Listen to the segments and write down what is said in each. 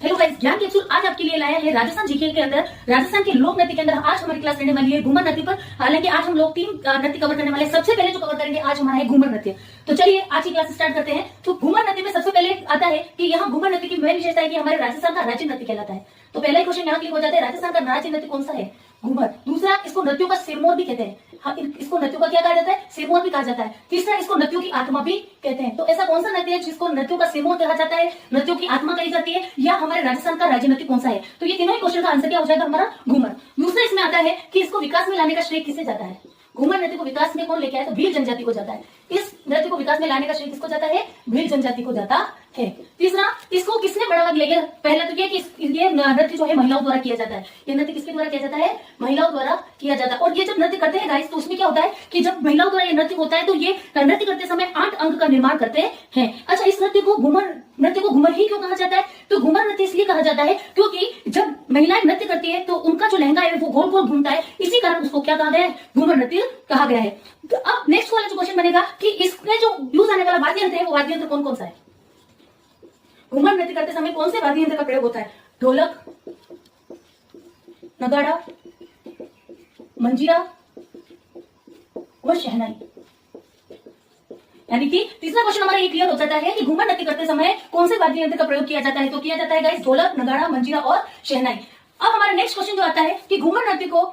Hello guys, ज्ञान capsule आज आपके लिए लाया है राजस्थान जीके के अंदर, राजस्थान के लोक नृत्य के अंदर आज हमारी क्लास रहने वाली है घूमर नृत्य पर। हालांकि आज हम लोग 3 नृत्य कवर करने वाले हैं। सबसे पहले जो कवर करेंगे आज हमारा है घूमर नृत्य। तो चलिए आज की क्लास स्टार्ट करते हैं। तो घूमर नृत्य में सबसे पहले आता है कि यहाँ घूमर नृत्य की मेन विशेषता है कि हमारे राजस्थान का राज्य नृत्य कहलाता है। तो पहला क्वेश्चन यहाँ क्लिक हो जाता है, राजस्थान का राज्य नृत्य कौन सा है? घूमर। दूसरा, इसको नृत्यों का सिरमौर भी कहते हैं। हाँ, इसको नृत्यों का क्या कहा जाता है? सिरमौर भी कहा जाता है। तीसरा, इसको नृत्यों की आत्मा भी कहते हैं। तो ऐसा कौन सा नृत्य है जिसको नृत्यों का सिरमौर कहा जाता है, नृत्यों की आत्मा कही जाती है, या हमारे राजस्थान का राज्य नृत्य कौन सा है? तो ये तीनों ही क्वेश्चन का आंसर क्या हो जाएगा? हमारा घूमर। दूसरा इसमें आता है कि इसको विकास में लाने का श्रेय किसे जाता है? घूमर नृत्य को विकास में कौन लेके आया? तो भील जनजाति को जाता है। इस नृत्य को विकास में लाने का श्रेय किसको जाता है? भील जनजाति को जाता है। तीसरा, इसको किसने बढ़ावा दिया? पहला तो ये कि ये नृत्य जो है महिलाओं द्वारा किया जाता है। ये नृत्य किसके द्वारा किया जाता है? महिलाओं द्वारा किया जाता है। और ये जब नृत्य करते हैं गाइस, तो उसमें क्या होता है कि जब महिलाओं द्वारा ये नृत्य होता है तो ये नृत्य करते समय 8 अंग का निर्माण करते हैं। अच्छा, इस नृत्य को घूमर ही क्यों कहा जाता है? तो घूमर नृत्य इसलिए कहा जाता है क्योंकि जब महिलाएं नृत्य करती है तो उनका जो लहंगा है वो गोल गोल घूमता है, इसी कारण उसको क्या कहा गया है? घूमर नृत्य कहा गया है। तो अब नेक्स्ट वाला जो क्वेश्चन बनेगा कि इसमें जो यूज आने वाला वाद्य यंत्र है वो वाद्य यंत्र कौन कौन सा है? घूमर नृत्य करते समय कौन से वाद्य यंत्र का प्रयोग होता है? ढोलक, नगाड़ा, मंजीरा व शहनाई। यानी कि तीसरा क्वेश्चन हमारा ये क्लियर हो जाता है कि घूमर नृत्य करते समय कौन से वाद्य यंत्र का प्रयोग किया जाता है? तो किया जाता है गाइस ढोलक, नगाड़ा, मंजीरा और शहनाई। अब हमारा नेक्स्ट क्वेश्चन जो आता है कि घूमर नृत्य को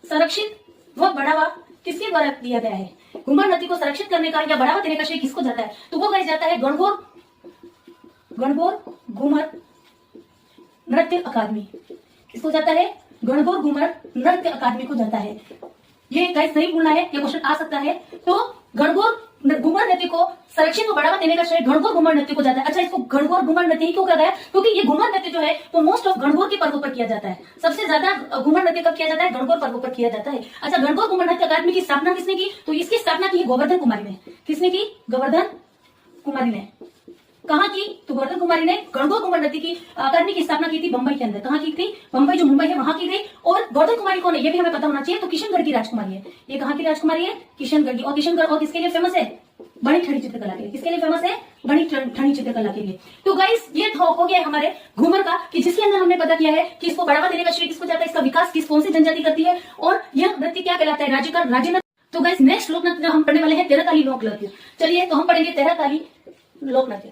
संरक्षित व बढ़ावा किसके द्वारा दिया गया है? घूमर नृत्य को संरक्षित करने का या बढ़ावा देने का श्रेय किसको जाता है? तो वो गाइस जाता है गणगौर घूमर नृत्य अकादमी। किसको जाता है? गणगौर घूमर नृत्य अकादमी को जाता है। ये गाइस नहीं भूलना है, ये क्वेश्चन आ सकता है। तो गणगौर घूमर नृत्य को संरक्षित को बढ़ावा देने का श्रेय गणगौर घूमर नृत्य को जाता है। अच्छा, इसको गणगौर घूमर नृत्य ही क्यों कहा गया? क्योंकि ये घूमर नृत्य जो है वो मोस्ट ऑफ गणगौर के पर्वों पर किया जाता है। सबसे ज्यादा घूमर नृत्य कब किया जाता है? गणगौर पर्वों पर किया जाता है। अच्छा, गणगौर घूमर नृत्य अकादमी की स्थापना किसने की? तो इसकी स्थापना की गोवर्धन कुमारी ने। किसने की? गोवर्धन कुमारी ने। कहाँ की? तो गोवर्धन कुमारी ने गणगौर घूमर नृत्य की अकादमी की स्थापना की थी बंबई के अंदर। कहाँ की थी? बंबई, जो मुंबई है वहां की गई। और गोवर्धन कुमारी कौन है ये भी हमें पता होना चाहिए। तो किशनगढ़ की राजकुमारी है। ये कहाँ की राजकुमारी है? किशनगढ़ की। और किशनगढ़ और किसके लिए फेमस है? बड़ी ठणी चित्रकला के लिए। किसके लिए फेमस है? बड़ी ठणी चित्रकला के लिए। तो गाइस ये हो गया हमारे घूमर का, कि जिसके अंदर हमने पता किया है कि इसको बढ़ावा देने का श्रेय किसको जाता है, इसका विकास कौन सी जनजाति करती है, और यह नृत्य क्या कहलाता है? राज्य नृत्य। तो गाइस नेक्स्ट लोक नृत्य हम पढ़ने वाले हैं तेरह ताली लोक नृत्य। चलिए तो हम पढ़ेंगे तेरह ताली लोक नृत्य।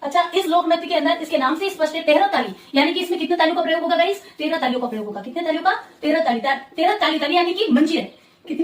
अच्छा, इस लोक नृत्य के अंदर इसके नाम से स्पष्ट है 13 ताली, यानी कि इसमें कितने तालियों का प्रयोग होगा गाइस? 13 तालियों का प्रयोग होगा। कितने तालियों का? 13 ताली। 13 ताली यानी कि मंजीरे। कितनी